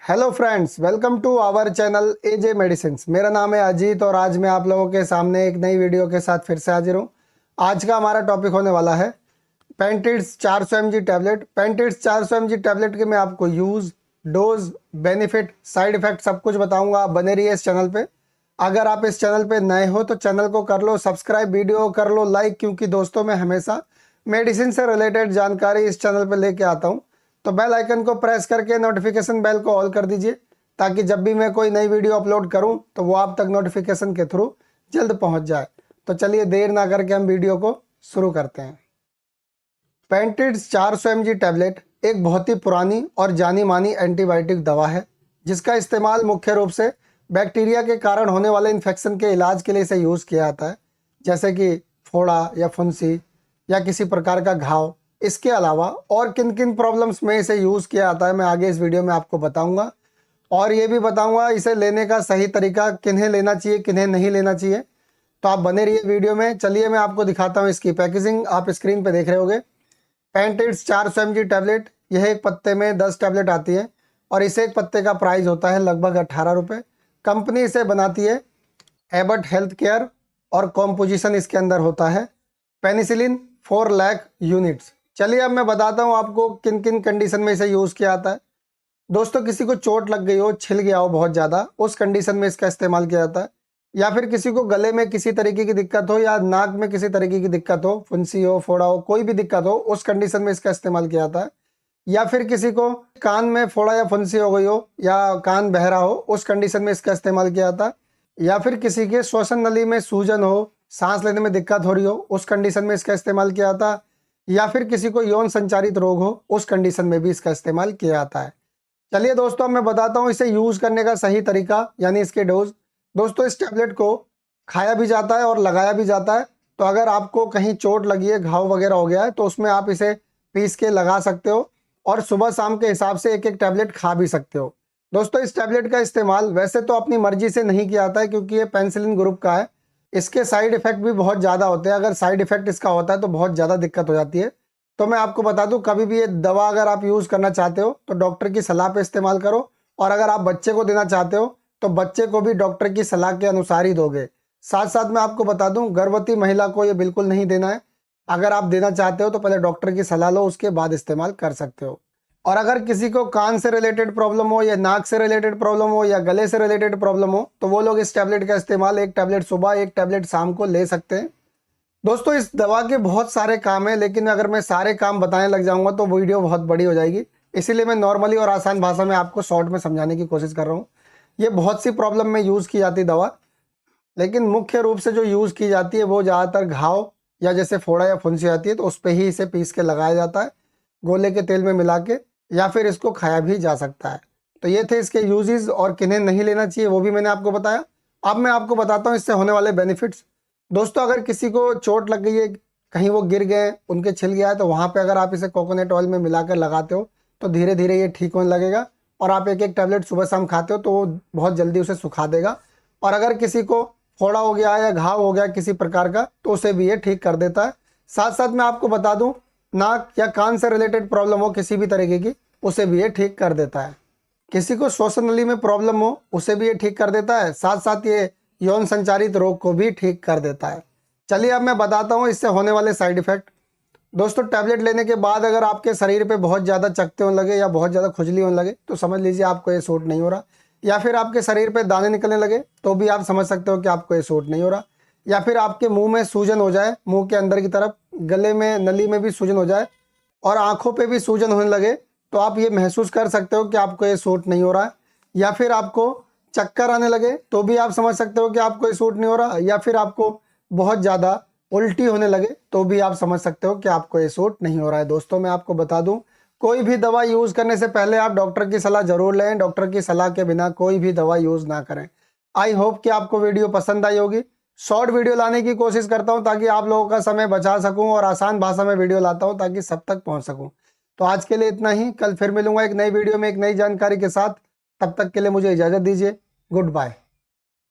Hello friends, welcome to our channel AJ medicine. मेरा नाम है अजीत और आज मैं आप लोगों के सामने एक नई वीडियो के साथ फिर से हाजिर हूँ। आज का हमारा टॉपिक होने वाला है पेंटिड्स 400 mg टैबलेट। पेंटिड्स 400 mg टैबलेट के मैं आपको use, dose, benefit, side effect सब कुछ बताऊँगा। आप बने रहिए इस चैनल पर। अगर आप इस चैनल पर नए हो तो चैनल को कर लो सब्सक्राइब, वीडियो कर लो लाइक, क्योंकि दोस्तों मैं हमेशा मेडिसिन से रिलेटेड जानकारी इस चैनल पर लेके आता हूँ। तो बेल आइकन को प्रेस करके नोटिफिकेशन बेल को ऑल कर दीजिए, ताकि जब भी मैं कोई नई वीडियो अपलोड करूं तो वो आप तक नोटिफिकेशन के थ्रू जल्द पहुंच जाए। तो चलिए देर ना करके हम वीडियो को शुरू करते हैं। पेंटिड्स 400 mg टैबलेट एक बहुत ही पुरानी और जानी मानी एंटीबायोटिक दवा है, जिसका इस्तेमाल मुख्य रूप से बैक्टीरिया के कारण होने वाले इन्फेक्शन के इलाज के लिए इसे यूज़ किया जाता है, जैसे कि फोड़ा या फुंसी या किसी प्रकार का घाव। इसके अलावा और किन किन प्रॉब्लम्स में इसे यूज़ किया जाता है मैं आगे इस वीडियो में आपको बताऊंगा, और ये भी बताऊंगा इसे लेने का सही तरीका, किन्हें लेना चाहिए किन्हें नहीं लेना चाहिए। तो आप बने रहिए वीडियो में। चलिए मैं आपको दिखाता हूँ इसकी पैकेजिंग। आप स्क्रीन पे देख रहे होगे पेंटिड्स 400 mg टैबलेट। यह एक पत्ते में 10 टैबलेट आती है और इसे एक पत्ते का प्राइस होता है लगभग 18 रुपये। कंपनी इसे बनाती है एबट हेल्थ केयर और कॉम्पोजिशन इसके अंदर होता है पेनिसिलिन 4 लाख यूनिट्स। चलिए अब मैं बताता हूँ आपको किन किन कंडीशन में इसे यूज़ किया जाता है। दोस्तों, किसी को चोट लग गई हो, छिल गया हो बहुत ज़्यादा, उस कंडीशन में इसका इस्तेमाल किया जाता है। या फिर किसी को गले में किसी तरीके की दिक्कत हो या नाक में किसी तरीके की दिक्कत हो, फुंसी हो, फोड़ा हो, कोई भी दिक्कत हो, उस कंडीशन में इसका इस्तेमाल किया जाता है। या फिर किसी को कान में फोड़ा या फुंसी हो गई हो या कान बहरा हो, उस कंडीशन में इसका इस्तेमाल किया जाता है। या फिर किसी के श्वसन नली में सूजन हो, सांस लेने में दिक्कत हो रही हो, उस कंडीशन में इसका इस्तेमाल किया जाता है। या फिर किसी को यौन संचारित रोग हो, उस कंडीशन में भी इसका इस्तेमाल किया जाता है। चलिए दोस्तों, मैं बताता हूँ इसे यूज़ करने का सही तरीका, यानी इसके डोज। दोस्तों, इस टैबलेट को खाया भी जाता है और लगाया भी जाता है। तो अगर आपको कहीं चोट लगी है, घाव वगैरह हो गया है, तो उसमें आप इसे पीस के लगा सकते हो और सुबह शाम के हिसाब से एक एक टैबलेट खा भी सकते हो। दोस्तों, इस टैबलेट का इस्तेमाल वैसे तो अपनी मर्जी से नहीं किया जाता है, क्योंकि ये पेनिसिलिन ग्रुप का है। इसके साइड इफ़ेक्ट भी बहुत ज़्यादा होते हैं। अगर साइड इफ़ेक्ट इसका होता है तो बहुत ज़्यादा दिक्कत हो जाती है। तो मैं आपको बता दूं, कभी भी ये दवा अगर आप यूज़ करना चाहते हो तो डॉक्टर की सलाह पे इस्तेमाल करो, और अगर आप बच्चे को देना चाहते हो तो बच्चे को भी डॉक्टर की सलाह के अनुसार ही दोगे। साथ साथ मैं आपको बता दूं, गर्भवती महिला को ये बिल्कुल नहीं देना है। अगर आप देना चाहते हो तो पहले डॉक्टर की सलाह लो, उसके बाद इस्तेमाल कर सकते हो। और अगर किसी को कान से रिलेटेड प्रॉब्लम हो या नाक से रिलेटेड प्रॉब्लम हो या गले से रिलेटेड प्रॉब्लम हो, तो वो लोग इस टैबलेट का इस्तेमाल एक टैबलेट सुबह एक टैबलेट शाम को ले सकते हैं। दोस्तों, इस दवा के बहुत सारे काम हैं, लेकिन अगर मैं सारे काम बताने लग जाऊंगा तो वीडियो बहुत बड़ी हो जाएगी। इसीलिए मैं नॉर्मली और आसान भाषा में आपको शॉर्ट में समझाने की कोशिश कर रहा हूँ। ये बहुत सी प्रॉब्लम में यूज़ की जाती दवा, लेकिन मुख्य रूप से जो यूज़ की जाती है वो ज़्यादातर घाव या जैसे फोड़ा या फुंसी आती है तो उस पर ही इसे पीस के लगाया जाता है, गोले के तेल में मिला के, या फिर इसको खाया भी जा सकता है। तो ये थे इसके यूजेस, और किन्हें नहीं लेना चाहिए वो भी मैंने आपको बताया। अब मैं आपको बताता हूँ इससे होने वाले बेनिफिट्स। दोस्तों, अगर किसी को चोट लग गई है, कहीं वो गिर गए, उनके छिल गया है, तो वहाँ पे अगर आप इसे कोकोनट ऑयल में मिलाकर लगाते हो तो धीरे धीरे ये ठीक होने लगेगा, और आप एक एक टैबलेट सुबह शाम खाते हो तो वो बहुत जल्दी उसे सुखा देगा। और अगर किसी को फोड़ा हो गया या घाव हो गया किसी प्रकार का, तो उसे भी ये ठीक कर देता है। साथ साथ मैं आपको बता दूँ, नाक या कान से रिलेटेड प्रॉब्लम हो किसी भी तरीके की, उसे भी ये ठीक कर देता है। किसी को श्वसन नली में प्रॉब्लम हो, उसे भी ये ठीक कर देता है। साथ साथ ये यौन संचारित रोग को भी ठीक कर देता है। चलिए अब मैं बताता हूँ इससे होने वाले साइड इफ़ेक्ट। दोस्तों, टैबलेट लेने के बाद अगर आपके शरीर पे बहुत ज़्यादा चकत्ते होने लगे या बहुत ज़्यादा खुजली होने लगे तो समझ लीजिए आपको ये सूट नहीं हो रहा। या फिर आपके शरीर पे दाने निकलने लगे तो भी आप समझ सकते हो कि आपको ये सूट नहीं हो रहा। या फिर आपके मुंह में सूजन हो जाए, मुंह के अंदर की तरफ, गले में, नली में भी सूजन हो जाए, और आँखों पर भी सूजन होने लगे, तो आप ये महसूस कर सकते हो कि आपको ये सूट नहीं हो रहा है। या फिर आपको चक्कर आने लगे तो भी आप समझ सकते हो कि आपको ये सूट नहीं हो रहा। या फिर आपको बहुत ज़्यादा उल्टी होने लगे तो भी आप समझ सकते हो कि आपको ये सूट नहीं हो रहा है। दोस्तों, मैं आपको बता दूं, कोई भी दवा यूज़ करने से पहले आप डॉक्टर की सलाह ज़रूर लें। डॉक्टर की सलाह के बिना कोई भी दवा यूज़ ना करें। आई होप कि आपको वीडियो पसंद आई होगी। शॉर्ट वीडियो लाने की कोशिश करता हूँ ताकि आप लोगों का समय बचा सकूँ, और आसान भाषा में वीडियो लाता हूँ ताकि सब तक पहुँच सकूँ। तो आज के लिए इतना ही। कल फिर मिलूंगा एक नई वीडियो में एक नई जानकारी के साथ। तब तक के लिए मुझे इजाज़त दीजिए। Good bye.